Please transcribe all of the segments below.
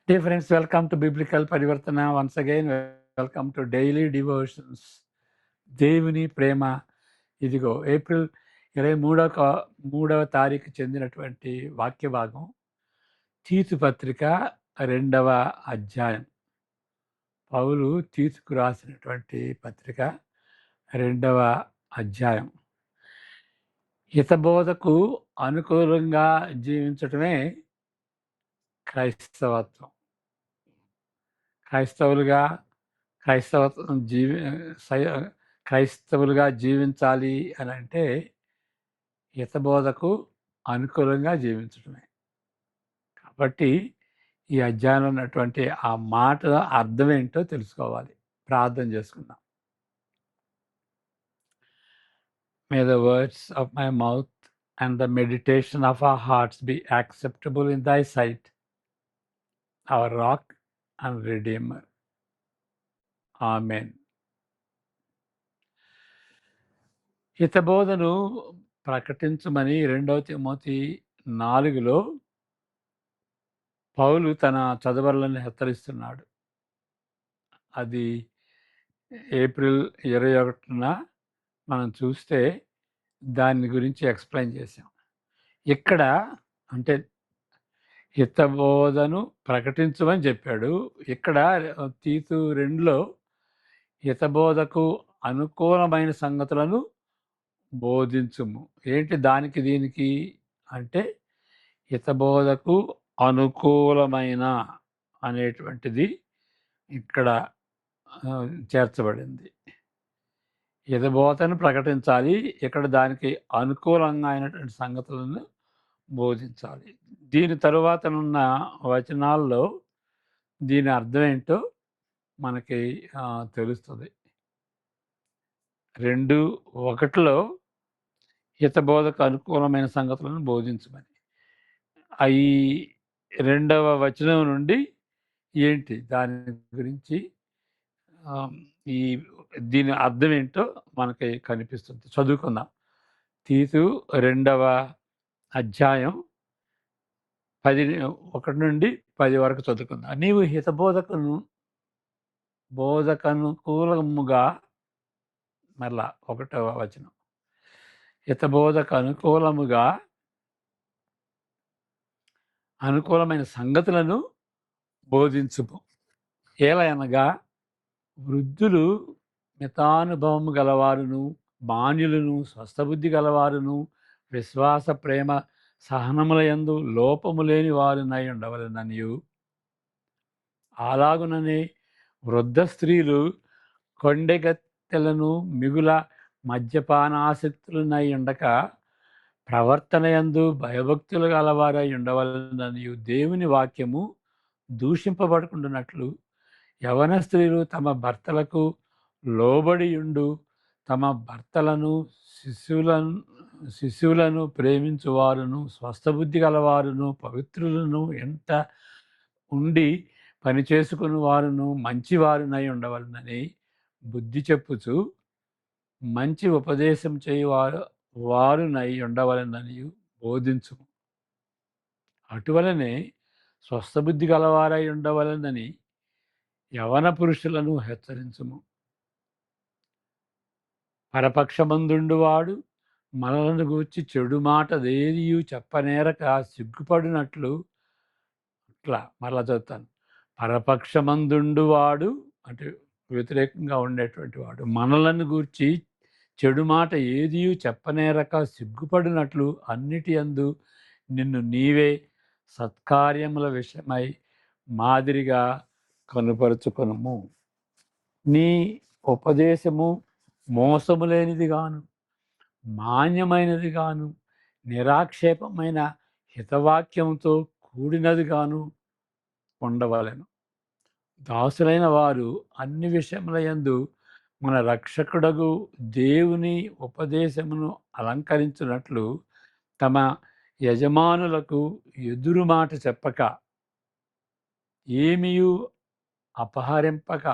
Dear friends, welcome to Biblical Parivartana. Once again, welcome to Daily Devotions. దేవుని ప్రేమ ఇదిగో April 23వ తారీఖు చెందినటువంటి వాక్య భాగం తీతు పత్రిక 2వ అధ్యాయం. పౌలు తీతుకు రాసినటువంటి పత్రిక 2వ అధ్యాయం. హితబోధకు అనుకూలంగా జీవించటమే క్రైస్తవత్వం. క్రైస్తవులుగా జీవించాలి అని అంటే హితబోధకు అనుకూలంగా జీవించడమే. కాబట్టి ఈ అధ్యాయంలో ఉన్నటువంటి ఆ మాట అర్థం ఏంటో తెలుసుకోవాలి. ప్రార్థన చేసుకుందాం. May the words of my mouth and the meditation of our hearts be acceptable in thy sight, our rock and redeemer. Amen. హితబోధను ప్రకటించమని 2 తిమోతి 4లో పౌలు తన చదువర్లను హెచ్చరిస్తున్నాడు. అది ఏప్రిల్ 21న మనం చూస్తే దాని గురించి ఎక్స్ప్లెయిన్ చేశాం. ఇక్కడ అంటే హితబోధను ప్రకటించమని చెప్పాడు. ఇక్కడ తీతు 2లో హితబోధకు అనుకూలమైన సంగతులను బోధించుము. ఏంటి దానికి దీనికి అంటే హితబోధకు అనుకూలమైన అనేటువంటిది ఇక్కడ చేర్చబడింది. హితబోధను ప్రకటించాలి, ఇక్కడ దానికి అనుకూలంగా అయినటువంటి సంగతులను బోధించాలి. దీని తరువాతనున్న వచనాల్లో దీని అర్థం ఏంటో మనకి తెలుస్తుంది. 2:1లో హితబోధకు అనుకూలమైన సంగతులను బోధించమని. ఈ 2వ వచనం నుండి ఏంటి దాని గురించి దీని అర్థం ఏంటో మనకి కనిపిస్తుంది. చదువుకుందాం. తీతు 2వ అధ్యాయం 1 నుండి 10 వరకు చదువుకుందాం. నీవు బోధకనుకూలముగా, మరలా 1వ వచనం, హితబోధకు అనుకూలమైన సంగతులను బోధించుము. ఏలయనగా వృద్ధులు, మితానుభవము గలవారును, మాన్యులను, స్వస్థబుద్ధి గలవారును, విశ్వాస ప్రేమ సహనములయందు లోపము లేని వారునై ఉండవలెననియు, అలాగుననే వృద్ధ స్త్రీలు కొండెగత్తెలను మిగుల మద్యపానాసక్తులనై ఉండక ప్రవర్తనయందు భయభక్తులు గలవారై ఉండవలెననియు, దేవుని వాక్యము దూషింపబడుకుంటున్నట్లు యవన స్త్రీలు తమ భర్తలకు లోబడియుండు, తమ భర్తలను శిశువులను ప్రేమించువారును, స్వస్థబుద్ధి గలవారును, పవిత్రులను, ఎంట ఉండి పనిచేసుకుని వారును, మంచివారునై ఉండవలనని బుద్ధి చెప్పుచు మంచి ఉపదేశం వారునై ఉండవలనని బోధించుము. అటువలనే స్వస్థబుద్ధి గలవారై ఉండవలనని యవన పురుషులను హెచ్చరించుము. పరపక్షమందుండువాడు మనలను గూర్చి చెడు మాట దేనియు చెప్పనేరక సిగ్గుపడినట్లు, మరలా చదువుతాను. పరపక్షమందుండువాడు అంటే వ్యతిరేకంగా ఉండేటువంటి వాడు మనలను గూర్చి చెడు మాట ఏదియు చెప్పనేరక సిగ్గుపడినట్లు అన్నిటి యందు నిన్ను నీవే సత్కార్యముల విషయమై మాదిరిగా కనుపరుచుకొనుము. నీ ఉపదేశము మోసము లేనిది గాను, మాన్యమైనది గాను, నిరాక్షేపమైన హితవాక్యంతో కూడినది గాను ఉండవలెను. దాసులైన వారు అన్ని విషయముల యందు మన రక్షకుడగు దేవుని ఉపదేశమును అలంకరించినట్లు తమ యజమానులకు ఎదురు మాట చెప్పక, ఏమియు అపహరింపక,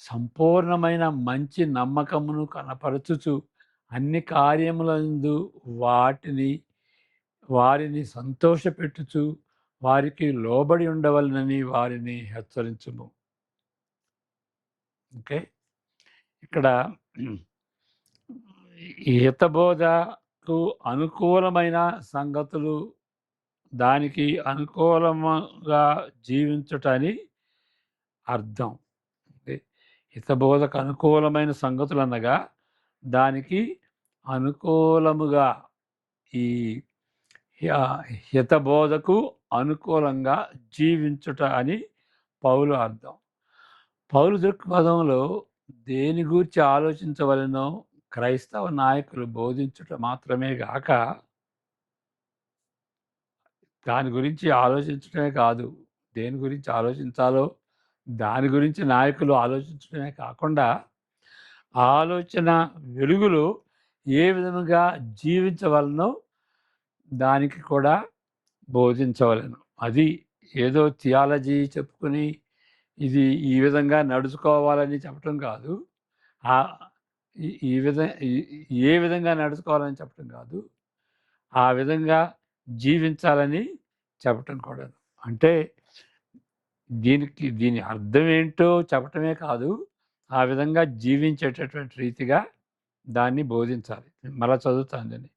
సంపూర్ణమైన మంచి నమ్మకమును కనపరచుచు అన్ని కార్యములందు వారిని సంతోషపెట్టుచు వారికి లోబడి ఉండవలనని వారిని హెచ్చరించుము. ఓకే, ఇక్కడ ఈ హితబోధకు అనుకూలమైన సంగతులు, దానికి అనుకూలముగా జీవించుటని అర్థం. హితబోధకు అనుకూలమైన సంగతులు అనగా దానికి అనుకూలముగా, ఈ హితబోధకు అనుకూలంగా జీవించుట అని పౌలు అర్థం. పౌలు దృక్పథంలో దేని గూర్చి ఆలోచించవలెనో క్రైస్తవ నాయకులు బోధించుట మాత్రమే గాక, దాని గురించి ఆలోచించడమే కాదు, దేని గురించి ఆలోచించాలో దాని గురించి నాయకులు ఆలోచించడమే కాకుండా, ఆలోచన వెలుగులో ఏ విధముగా జీవించవలనో దానికి కూడా బోధించవలెను. అది ఏదో థియాలజీ చెప్పుకుని ఇది ఈ విధంగా నడుచుకోవాలని చెప్పటం కాదు. ఈ ఏ విధంగా నడుచుకోవాలని చెప్పటం కాదు, ఆ విధంగా జీవించాలని చెప్పటం కూడా. అంటే దీని అర్థం ఏంటో చెప్పటమే కాదు, ఆ విధంగా జీవించేటటువంటి రీతిగా దాన్ని బోధించాలి. మళ్ళా చదువుతాను దాన్ని.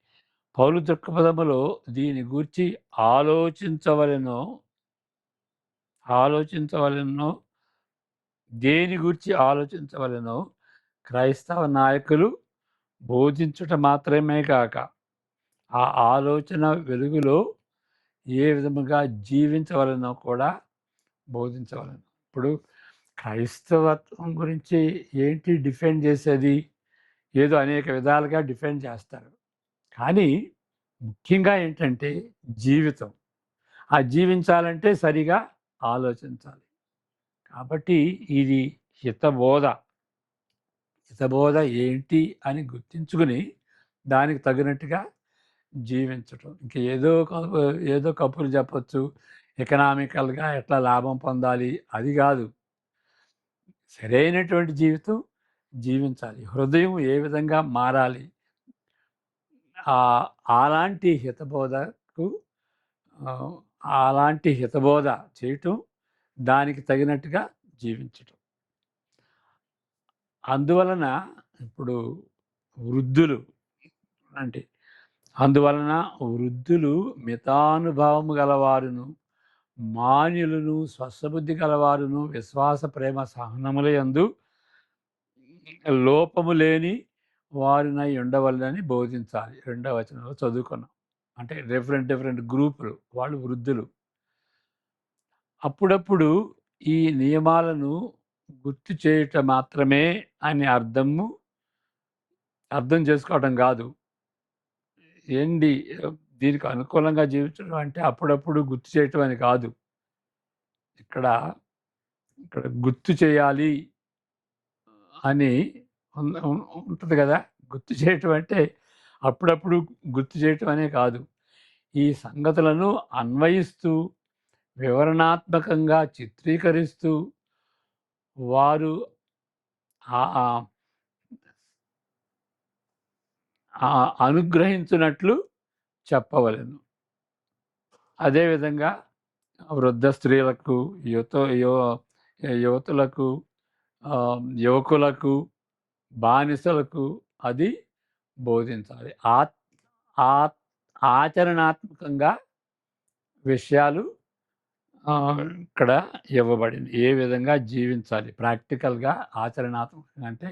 పౌలు దృక్పథములో దీని గూర్చి ఆలోచించవలెనో దేని గూర్చి ఆలోచించవలెనో క్రైస్తవ నాయకులు బోధించుట మాత్రమే కాక, ఆ ఆలోచన వెలుగులో ఏ విధముగా జీవించవలెనో కూడా బోధించవలెను. ఇప్పుడు క్రైస్తవత్వం గురించి ఏంటి డిఫెండ్ చేసేది? ఏదో అనేక విధాలుగా డిఫెండ్ చేస్తారు. కానీ ముఖ్యంగా ఏంటంటే జీవితం. ఆ జీవించాలంటే సరిగా ఆలోచించాలి. కాబట్టి ఇది హితబోధ. హితబోధ ఏంటి అని గుర్తించుకుని దానికి తగినట్టుగా జీవించటం. ఇంక ఏదో కబుర్లు చెప్పొచ్చు, ఎకనామికల్గా ఎట్లా లాభం పొందాలి, అది కాదు. సరైనటువంటి జీవితం జీవించాలి. హృదయం ఏ విధంగా మారాలి, అలాంటి హితబోధకు అలాంటి హితబోధ చేయటం, దానికి తగినట్టుగా జీవించటం. అందువలన ఇప్పుడు వృద్ధులు అంటే అందువలన వృద్ధులు మితానుభావము గలవారును, మాన్యులను, స్వస్థబుద్ధి గలవారును, విశ్వాస ప్రేమ సహనముల యందు లోపము లేని వారినై ఉండవలనని బోధించాలి. 2వ వచనంలో చదువుకున్నాం. అంటే డిఫరెంట్ గ్రూపులు వాళ్ళు వృద్ధులు. అప్పుడప్పుడు ఈ నియమాలను గుర్తు చేయుట మాత్రమే అని అర్థం చేసుకోవటం కాదు. ఏంటి దీనికి అనుకూలంగా జీవించడం అంటే అప్పుడప్పుడు గుర్తు చేయటం అని కాదు. ఇక్కడ గుర్తు చేయాలి అని ఉంటుంది కదా. గుర్తు చేయటం అంటే అప్పుడప్పుడు గుర్తు చేయటం అనే కాదు. ఈ సంగతులను అన్వయిస్తూ, వివరణాత్మకంగా చిత్రీకరిస్తూ వారు అనుగ్రహించినట్లు చెప్పవలెను. అదేవిధంగా వృద్ధ స్త్రీలకు, యువతులకు, యువకులకు, బానిసలకు అది బోధించాలి. ఆచరణాత్మకంగా విషయాలు ఇక్కడ ఇవ్వబడింది. ఏ విధంగా జీవించాలి ప్రాక్టికల్గా. ఆచరణాత్మకంగా అంటే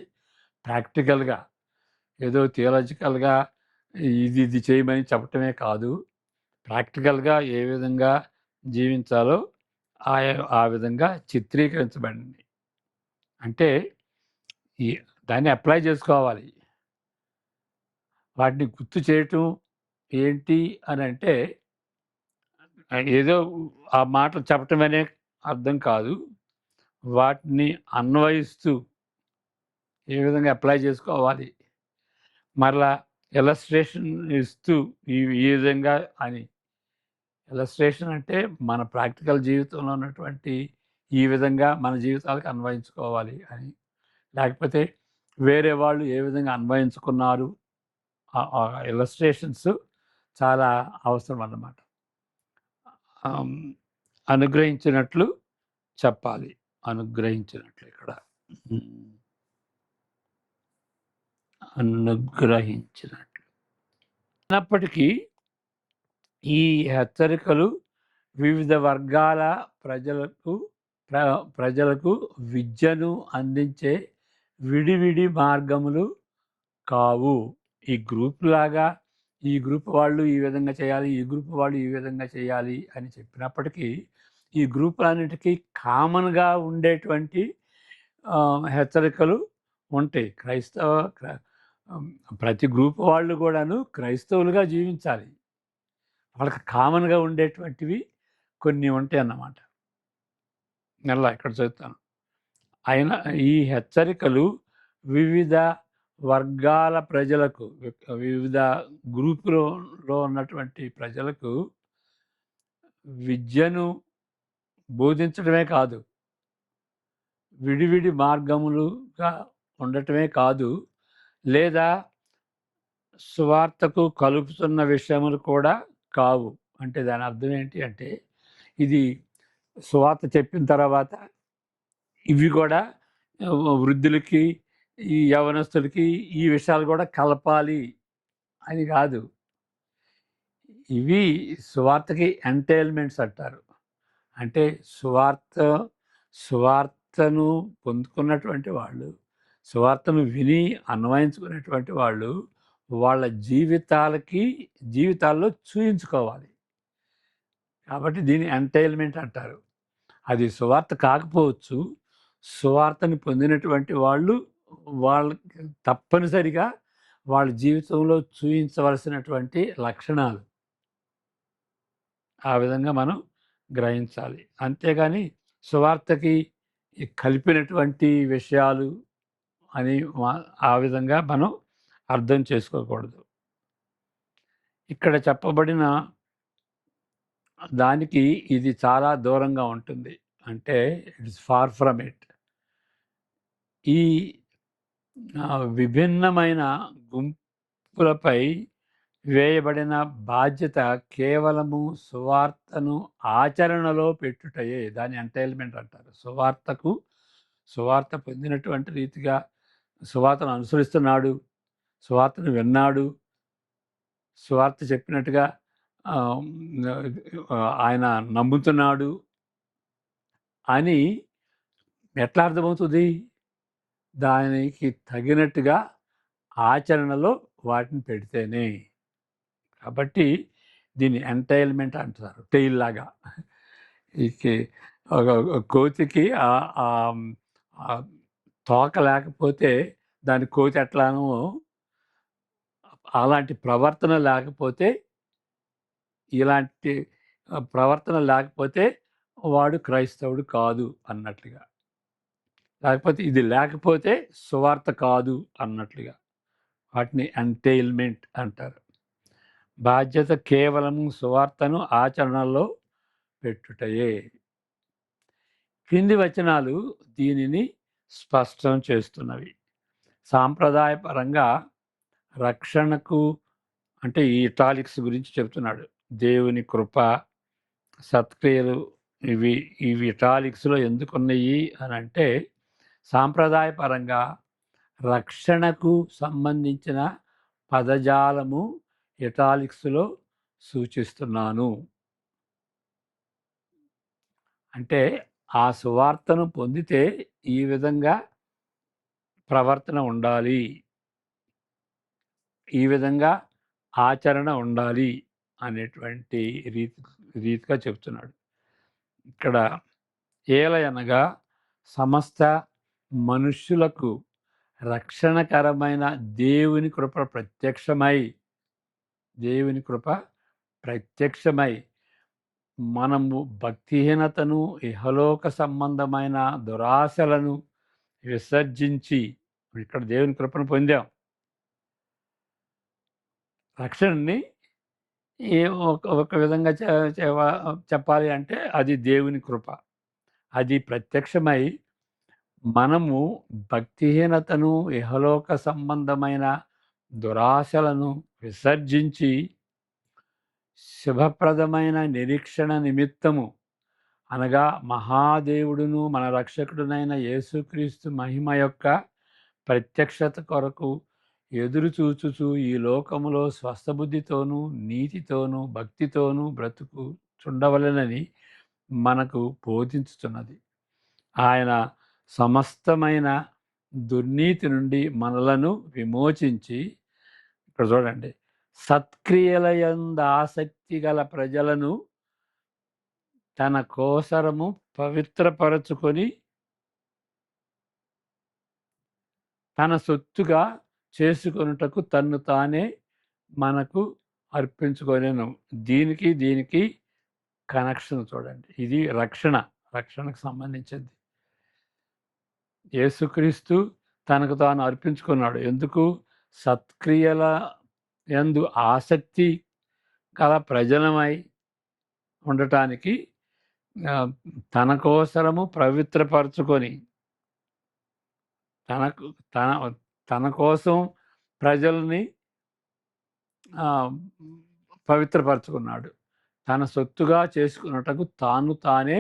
ప్రాక్టికల్గా, ఏదో థియాలజికల్గా ఇది చేయమని చెప్పటమే కాదు, ప్రాక్టికల్గా ఏ విధంగా జీవించాలో ఆ విధంగా చిత్రీకరించబడింది. అంటే దాన్ని అప్లై చేసుకోవాలి. వాటిని గుర్తు చేయటం ఏంటి అని అంటే ఏదో ఆ మాటలు చెప్పటం అనే అర్థం కాదు. వాటిని అన్వయిస్తూ ఏ విధంగా అప్లై చేసుకోవాలి, మరలా ఇలస్ట్రేషన్ ఇస్తూ ఈ విధంగా అని. ఇలస్ట్రేషన్ అంటే మన ప్రాక్టికల్ జీవితంలో ఉన్నటువంటి ఈ విధంగా మన జీవితాలకు అన్వయించుకోవాలి అని. లేకపోతే వేరే వాళ్ళు ఏ విధంగా అన్వయించుకున్నారు, ఇలస్ట్రేషన్స్ చాలా అవసరం అన్నమాట. అనుగ్రహించినట్లు చెప్పాలి. అనుగ్రహించినట్లు ఇక్కడ అనుగ్రహించినట్లు. అయినప్పటికీ ఈ హెచ్చరికలు వివిధ వర్గాల ప్రజలకు విద్యను అందించే విడివిడి మార్గములు కావు. ఈ గ్రూప్ లాగా ఈ గ్రూప్ వాళ్ళు ఈ విధంగా చేయాలి, ఈ గ్రూప్ వాళ్ళు ఈ విధంగా చేయాలి అని చెప్పినప్పటికీ ఈ గ్రూపులన్నిటికీ కామన్గా ఉండేటువంటి హెచ్చరికలు ఉంటాయి. ప్రతి గ్రూప్ వాళ్ళు కూడాను క్రైస్తవులుగా జీవించాలి. వాళ్ళకి కామన్గా ఉండేటువంటివి కొన్ని ఉంటాయి అన్నమాట. నెల ఇక్కడ చదువుతాను. అయినా ఈ హెచ్చరికలు వివిధ వర్గాల ప్రజలకు, వివిధ గ్రూపులో ఉన్నటువంటి ప్రజలకు విద్యను బోధించడమే కాదు, విడివిడి మార్గములుగా ఉండటమే కాదు, లేదా సువార్తకు కలుపుతున్న విషయములు కూడా కావు. అంటే దాని అర్థం ఏంటి అంటే, ఇది సువార్త చెప్పిన తర్వాత ఇవి కూడా వృద్ధులకి, ఈ యవనస్తులకి ఈ విషయాలు కూడా కలపాలి అని కాదు. ఇవి సువార్తకి ఎంటైల్మెంట్స్ అంటారు. అంటే సువార్తను పొందుకున్నటువంటి వాళ్ళు, సువార్తను విని అన్వయించుకునేటువంటి వాళ్ళు వాళ్ళ జీవితాల్లో చూయించుకోవాలి. కాబట్టి దీన్ని ఎంటైల్మెంట్ అంటారు. అది సువార్త కాకపోవచ్చు. సువార్తని పొందినటువంటి వాళ్ళు వాళ్ళకి తప్పనిసరిగా వాళ్ళ జీవితంలో చూయించవలసినటువంటి లక్షణాలు. ఆ విధంగా మనం గ్రహించాలి. అంతేగాని సువార్తకి కలిపినటువంటి విషయాలు అని ఆ విధంగా మనం అర్థం చేసుకోకూడదు. ఇక్కడ చెప్పబడిన దానికి ఇది చాలా దూరంగా ఉంటుంది. అంటే ఇట్స్ ఫార్ ఫ్రమ్ ఇట్. ఈ విభిన్నమైన గుంపులపై వేయబడిన బాధ్యత కేవలము సువార్తను ఆచరణలో పెట్టుటయే. దాని ఎంటైల్మెంట్ అంటారు. సువార్త పొందినటువంటి రీతిగా సువార్తను అనుసరిస్తున్నాడు, సువార్తను విన్నాడు, సువార్త చెప్పినట్టుగా ఆయన నమ్ముతున్నాడు అని ఎట్లా అర్థమవుతుంది? దానికి తగినట్టుగా ఆచరణలో వాటిని పెడితేనే. కాబట్టి దీన్ని ఎంటైల్మెంట్ అంటారు. టెయిల్ లాగా. కోతికి తోక లేకపోతే దాని కోతి ఎట్లానో అలాంటి ప్రవర్తన లేకపోతే, ఇలాంటి ప్రవర్తన లేకపోతే వాడు క్రైస్తవుడు కాదు అన్నట్లుగా. లేకపోతే ఇది లేకపోతే సువార్త కాదు అన్నట్లుగా. వాటిని ఎంటైల్మెంట్ అంటారు. బాధ్యత కేవలం సువార్తను ఆచరణలో పెట్టుటయే. క్రింది వచనాలు దీనిని స్పష్టం చేస్తున్నవి. సాంప్రదాయపరంగా రక్షణకు, అంటే ఈ ఇటాలిక్స్ గురించి చెప్తున్నాడు. దేవుని కృప, సత్క్రియలు, ఇవి ఇటాలిక్స్లో ఎందుకున్నాయి అని అంటే, సాంప్రదాయపరంగా రక్షణకు సంబంధించిన పదజాలము ఇటాలిక్స్లో సూచిస్తున్నాను. అంటే ఆ సువార్తను పొందితే ఈ విధంగా ప్రవర్తన ఉండాలి, ఈ విధంగా ఆచరణ ఉండాలి అనేటువంటి రీతిగా చెప్తున్నాడు. ఇక్కడ ఏలయనగా సమస్త మనుష్యులకు రక్షణకరమైన దేవుని కృప ప్రత్యక్షమై మనము భక్తిహీనతను, ఇహలోక సంబంధమైన దురాశలను విసర్జించి, ఇక్కడ దేవుని కృపను పొందాం. రక్షణని ఒక విధంగా చెప్పాలి అంటే అది దేవుని కృప. అది ప్రత్యక్షమై మనము భక్తిహీనతను, ఇహలోక సంబంధమైన దురాశలను విసర్జించి శుభప్రదమైన నిరీక్షణ నిమిత్తము అనగా మహాదేవుడును మన రక్షకుడునైన యేసుక్రీస్తు మహిమ యొక్క ప్రత్యక్షత కొరకు ఎదురు చూచుచు ఈ లోకములో స్వస్థబుద్ధితోనూ నీతితోనూ భక్తితోనూ బ్రతుకుచుండవలెనని మనకు బోధించుతున్నది. ఆయన సమస్తమైన దుర్నీతి నుండి మనలను విమోచించి, ఇక్కడ చూడండి, సత్క్రియలయందు ఆసక్తి గల ప్రజలను తన కోసరము పవిత్రపరచుకొని తన సొత్తుగా చేసుకొనుటకు తన్ను తానే మనకు అర్పించుకొనెను. దీనికి కనెక్షన్ చూడండి. ఇది రక్షణకు సంబంధించింది. యేసుక్రీస్తు తనకు తాను అర్పించుకున్నాడు. ఎందుకు? సత్క్రియల యందు ఆసక్తి గల ప్రజలమై ఉండటానికి, తన కోసరము పవిత్రపరచుకొని తనకు తన తన కోసం ప్రజల్ని పవిత్రపరచుకున్నాడు. తన సొత్తుగా చేసుకున్నటకు తానే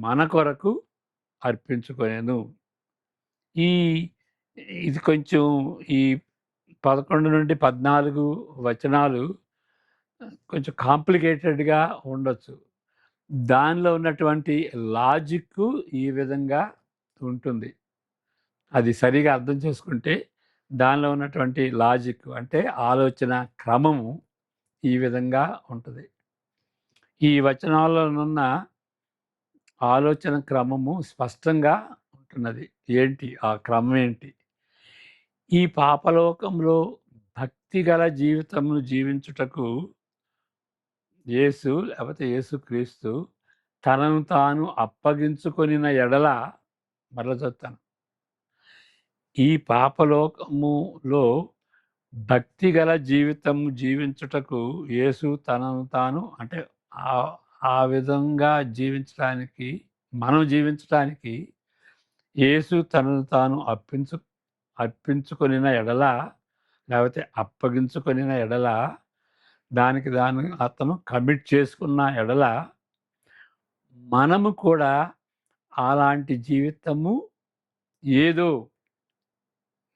మన కొరకు అర్పించుకొనెను. ఇది కొంచెం ఈ 11 నుండి 14 వచనాలు కొంచెం కాంప్లికేటెడ్‌గా ఉండొచ్చు. దానిలో ఉన్నటువంటి లాజిక్ ఈ విధంగా ఉంటుంది. అది సరిగా అర్థం చేసుకుంటే దానిలో ఉన్నటువంటి లాజిక్ అంటే ఆలోచన క్రమము ఈ విధంగా ఉంటుంది. ఈ వచనాల్లోనున్న ఆలోచన క్రమము స్పష్టంగా ఉంటున్నది. ఏంటి ఆ క్రమం ఏంటి? ఈ పాపలోకంలో భక్తి గల జీవితమును జీవించుటకు లేకపోతే యేసుక్రీస్తు తనను తాను అప్పగించుకొనిన ఎడల, మరల చెప్తాను, ఈ పాపలోకములో భక్తి గల జీవితం జీవించుటకు యేసు తనను తాను, అంటే ఆ విధంగా జీవించడానికి, మనం జీవించడానికి యేసు తనను తాను అర్పించుకొనిన ఎడల, లేకపోతే అప్పగించుకొనిన ఎడల, దానికి అతను కమిట్ చేసుకున్న ఎడల, మనము కూడా అలాంటి జీవితము ఏదో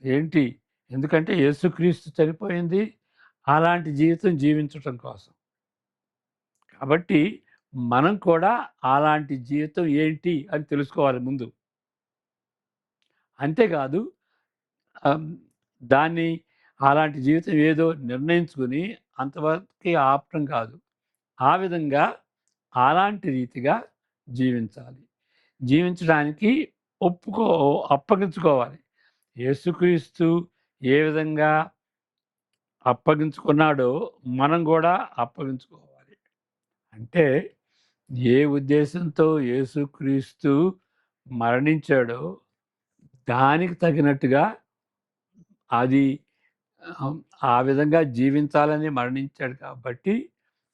ఏంటి? ఎందుకంటే యేసుక్రీస్తు చనిపోయింది అలాంటి జీవితం జీవించటం కోసం. కాబట్టి మనం కూడా అలాంటి జీవితం ఏంటి అని తెలుసుకోవాలి ముందు. అంతేకాదు దాన్ని అలాంటి జీవితం ఏదో నిర్ణయించుకుని అంతవరకే ఆపటం కాదు. ఆ విధంగా అలాంటి రీతిగా జీవించాలి. జీవించడానికి అప్పగించుకోవాలి. యేసుక్రీస్తు ఏ విధంగా అప్పగించుకున్నాడో మనం కూడా అప్పగించుకోవాలి. అంటే ఏ ఉద్దేశంతో యేసుక్రీస్తు మరణించాడో దానికి తగినట్టుగా అది ఆ విధంగా జీవించాలని మరణించాడు కాబట్టి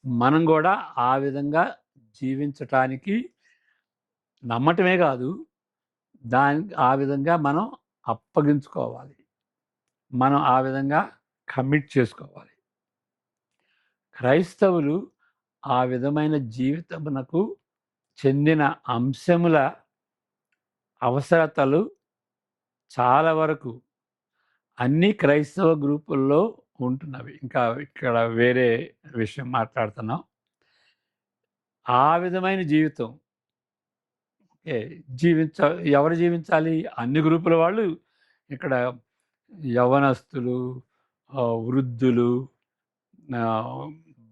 మనం కూడా ఆ విధంగా జీవించటానికి నమ్మటమే కాదు, ఆ విధంగా మనం అప్పగించుకోవాలి. మనం ఆ విధంగా కమిట్ చేసుకోవాలి. క్రైస్తవులు ఆ విధమైన జీవితమునకు చెందిన అంశముల అవసరతలు చాలా వరకు అన్ని క్రైస్తవ గ్రూపుల్లో ఉంటున్నవి. ఇంకా ఇక్కడ వేరే విషయం మాట్లాడుతున్నాం. ఆ విధమైన జీవితం ఎవరు జీవించాలి? అన్ని గ్రూపుల వాళ్ళు. ఇక్కడ యవ్వనస్తులు, వృద్ధులు,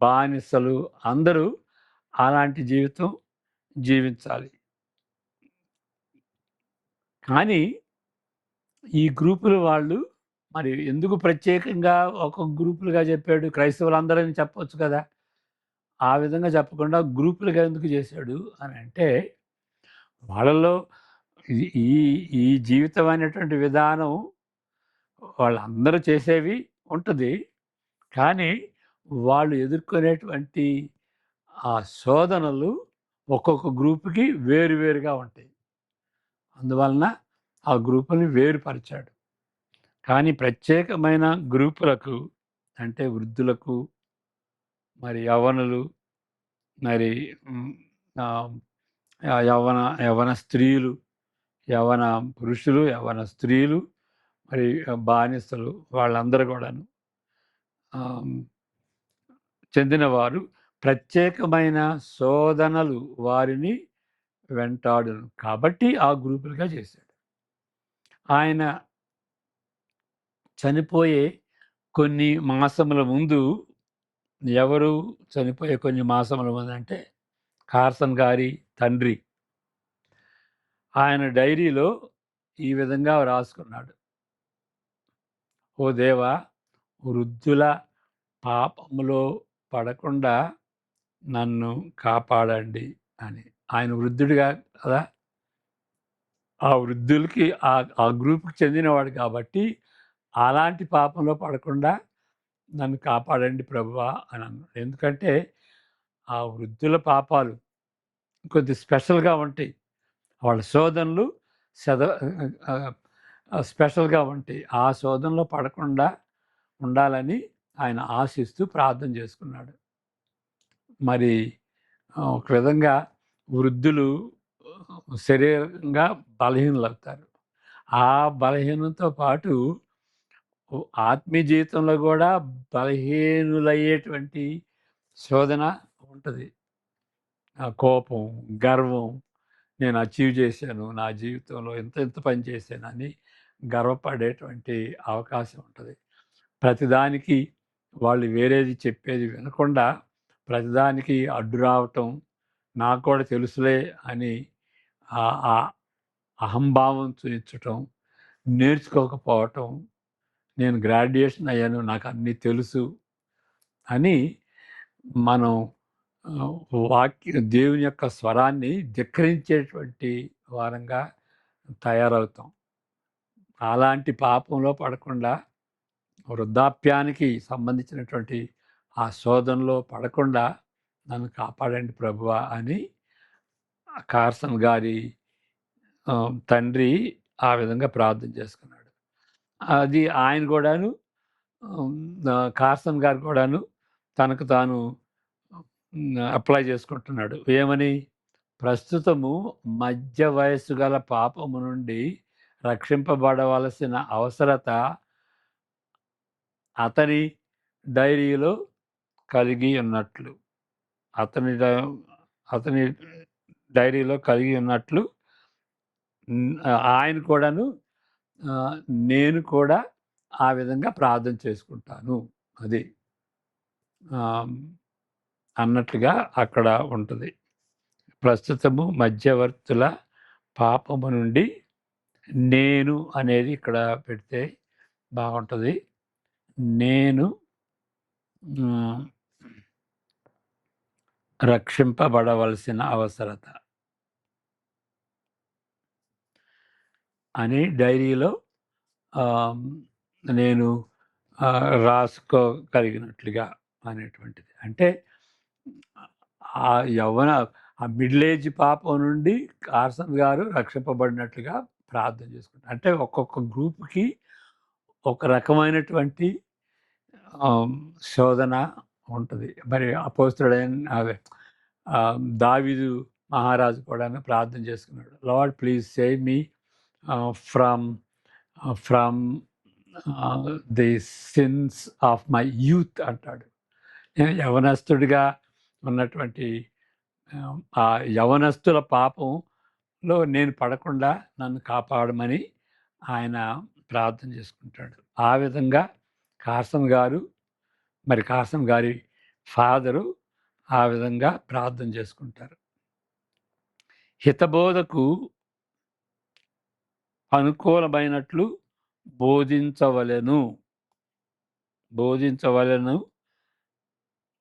బానిసలు అందరూ అలాంటి జీవితం జీవించాలి. కానీ ఈ గ్రూపుల వాళ్ళు మరి ఎందుకు ప్రత్యేకంగా ఒక గ్రూపులుగా చెప్పాడు? క్రైస్తవులందరని చెప్పొచ్చు కదా! ఆ విధంగా చెప్పకుండా గ్రూపులుగా ఎందుకు చేశాడు అని అంటే, వాళ్ళలో ఈ ఈ జీవితం అనేటువంటి విధానం వాళ్ళందరూ చేసేవి ఉంటుంది. కానీ వాళ్ళు ఎదుర్కొనేటువంటి ఆ శోధనలు ఒక్కొక్క గ్రూప్‌కి వేరుగా ఉంటాయి. అందువలన ఆ గ్రూపుని వేరుపరిచాడు. కానీ ప్రత్యేకమైన గ్రూపులకు, అంటే వృద్ధులకు, మరి యవ్వనులు, మరి యవ్వన యవ్వన స్త్రీలు, యవ్వన పురుషులు, యవ్వన స్త్రీలు, మరి బానిసలు వాళ్ళందరూ కూడాను చెందినవారు ప్రత్యేకమైన శోధనలు వారిని వెంటాడును. కాబట్టి ఆ గ్రూపులుగా చేశాడు. ఆయన చనిపోయే కొన్ని మాసముల ముందు ఎవరు చనిపోయే కొన్ని మాసముల ముందు అంటే కార్సన్ గారి తండ్రి ఆయన డైరీలో ఈ విధంగా రాసుకున్నాడు. ఓ దేవా, వృద్ధుల పాపములో పడకుండా నన్ను కాపాడండి అని. ఆయన వృద్ధుడిగా కదా, ఆ వృద్ధులకి ఆ గ్రూప్కి చెందినవాడు కాబట్టి అలాంటి పాపంలో పడకుండా నన్ను కాపాడండి ప్రభువా అని అన్నాడు. ఎందుకంటే ఆ వృద్ధుల పాపాలు కొద్ది స్పెషల్గా ఉంటాయి. వాళ్ళ శోధనలు సెద స్పెషల్గా ఉంటాయి. ఆ శోధనలో పడకుండా ఉండాలని ఆయన ఆశిస్తూ ప్రార్థన చేసుకున్నాడు. మరి ఒక విధంగా వృద్ధులు శరీరంగా బలహీనులవుతారు. ఆ బలహీనంతో పాటు ఆత్మీయ జీవితంలో కూడా బలహీనులయ్యేటువంటి శోధన ఉంటుంది. కోపం, గర్వం, నేను అచీవ్ చేశాను, నా జీవితంలో ఎంత పని చేశానని గర్వపడేటువంటి అవకాశం ఉంటుంది. ప్రతిదానికి వాళ్ళు వేరేది చెప్పేది వినకుండా ప్రతిదానికి అడ్డు రావటం, నాకు కూడా తెలుసులే అని ఆ అహంభావం చూపించటం, నేర్చుకోకపోవటం, నేను గ్రాడ్యుయేషన్ అయ్యాను, నాకు అన్నీ తెలుసు అని మనం దేవుని యొక్క స్వరాన్ని ధిక్కరించేటువంటి వారంగా తయారవుతాం. అలాంటి పాపంలో పడకుండా వృద్ధాప్యానికి సంబంధించినటువంటి ఆ శోధనలో పడకుండా నన్ను కాపాడండి ప్రభువా అని కార్సన్ గారి తండ్రి ఆ విధంగా ప్రార్థన చేసుకున్నాడు. అది ఆయన కూడాను కార్సన్ గారు కూడాను తనకు తాను అప్లై చేసుకుంటున్నాడు. ఏమని? ప్రస్తుతము మధ్య వయస్సు గల పాపము నుండి రక్షింపబడవలసిన అవసరత అతని డైరీలో కలిగి ఉన్నట్లు అతని డైరీలో కలిగి ఉన్నట్లు ఆయన కూడాను నేను కూడా ఆ విధంగా ప్రార్థన చేసుకుంటాను అది అన్నట్లుగా అక్కడ ఉంటుంది. ప్రస్తుతము మధ్యవర్తుల పాపము నుండి నేను అనేది ఇక్కడ పెడితే బాగుంటుంది. నేను రక్షింపబడవలసిన అవసరత అని డైరీలో నేను రాసుకోగలిగినట్లుగా అనేటువంటిది. అంటే ఆ యవ్వన ఆ మిడిల్ ఏజ్ పాపం నుండి కార్సన్ గారు రక్షింపబడినట్లుగా ప్రార్థన చేసుకుంటారు. అంటే ఒక్కొక్క గ్రూప్కి ఒక రకమైనటువంటి శోధన ఉంటుంది. మరి అపోస్తుడైన అదే దావీదు మహారాజు కూడా ప్రార్థన చేసుకున్నాడు. Lord please save me from the since of my youth అంటాడు. నేను యవనస్తుడిగా ఉన్నటువంటి ఆ యవనస్తుల పాపంలో నేను పడకుండా నన్ను కాపాడమని ఆయన ప్రార్థన చేసుకుంటాడు. ఆ విధంగా కార్సన్ గారు, మరి కార్సన్ గారి ఫాదరు ఆ విధంగా ప్రార్థన చేసుకుంటారు. హితబోధకు అనుకూలమైనట్లు బోధించవలెను.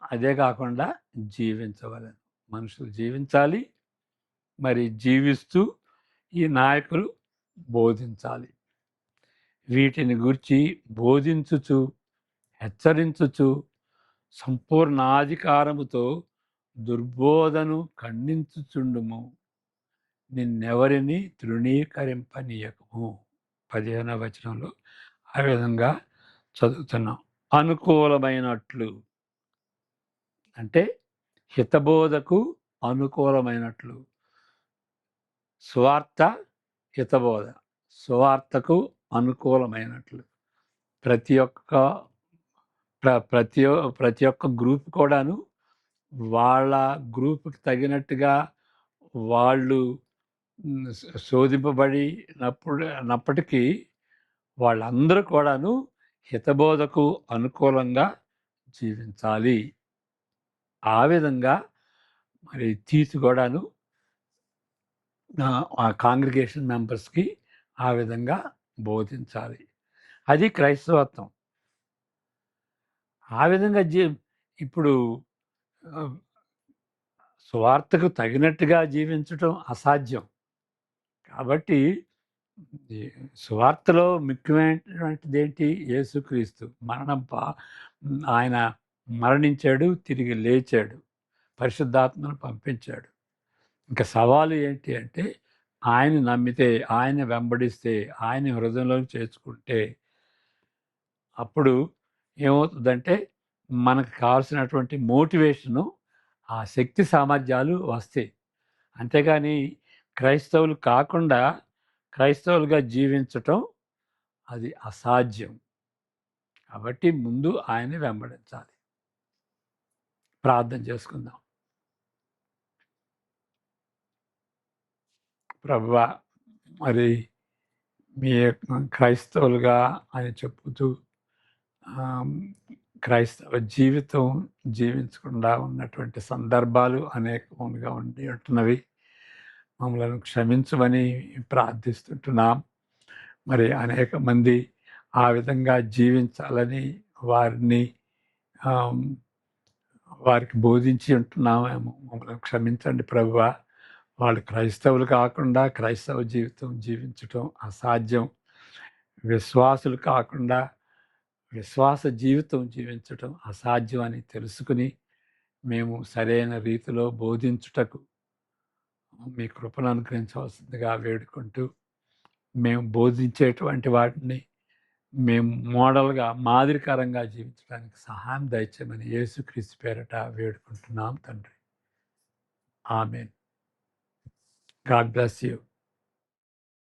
అదే కాకుండా జీవించవలెను. మనుషులు జీవించాలి, మరి జీవిస్తూ ఈ నాయకులు బోధించాలి. వీటిని గూర్చి బోధించుచు, హెచ్చరించుచు, సంపూర్ణాధికారముతో దుర్బోధను ఖండించుచుండుము. నిన్నెవరిని తృణీకరింపనీయకము. 15వ వచనంలో ఆ విధంగా చదువుతున్నాం. అనుకూలమైనట్లు అంటే హితబోధకు అనుకూలమైనట్లు. సువార్త, హితబోధ. సువార్తకు అనుకూలమైనట్లు. ప్రతి ఒక్క ప్రతి ఒక్క గ్రూప్ కూడాను వాళ్ళ గ్రూప్‌కి తగినట్టుగా వాళ్ళు శోధింపబడినప్పటికీ వాళ్ళందరూ కూడాను హితబోధకు అనుకూలంగా జీవించాలి. ఆ విధంగా మరి తీతు కూడాను ఆ కాంగ్రిగేషన్ మెంబర్స్‌కి ఆ విధంగా బోధించాలి. అది క్రైస్తవత్వం. ఆ విధంగా ఇప్పుడు సువార్తకు తగినట్టుగా జీవించటం అసాధ్యం. కాబట్టి ఈ సువార్తలో ముఖ్యమైనటువంటిదేంటి? యేసుక్రీస్తు ఆయన మరణించాడు, తిరిగి లేచాడు, పరిశుద్ధాత్మను పంపించాడు. ఇంక సవాలు ఏంటి అంటే ఆయన్ని నమ్మితే, ఆయన్ని వెంబడిస్తే, ఆయన్ని హృదయంలోకి చేర్చుకుంటే అప్పుడు ఏమవుతుందంటే మనకు కావాల్సినటువంటి మోటివేషను, ఆ శక్తి సామర్థ్యాలు వస్తాయి. అంతేగాని క్రైస్తవులు కాకుండా క్రైస్తవులుగా జీవించటం అది అసాధ్యం. కాబట్టి ముందు ఆయన్ని వెంబడించాలి. ప్రార్థన చేసుకుందాం. ప్రభువా, మరి మీ క్రైస్తవులుగా అని చెప్పుతూ క్రైస్తవ జీవితం జీవించకుండా ఉన్నటువంటి సందర్భాలు అనేకముగా ఉంటున్నవి. మమ్మలను క్షమించమని ప్రార్థిస్తుంటున్నాం. మరి అనేక మంది ఆ విధంగా జీవించాలని వారికి బోధించి ఉంటున్నామేమో. మమ్మల్ని క్షమించండి ప్రభువా. వాళ్ళు క్రైస్తవులు కాకుండా క్రైస్తవ జీవితం జీవించటం అసాధ్యం. విశ్వాసులు కాకుండా విశ్వాస జీవితం జీవించటం అసాధ్యం అని తెలుసుకుని మేము సరైన రీతిలో బోధించుటకు మీ కృపను అనుగ్రహించవలసిందిగా వేడుకుంటూ, మేము బోధించేటువంటి వాటిని మేము మోడల్‌గా, మాదిరికరంగా జీవించడానికి సహాయం దయచేయమని యేసుక్రీస్తు పేరట వేడుకుంటున్నాం తండ్రి. ఆమేన్. God bless you.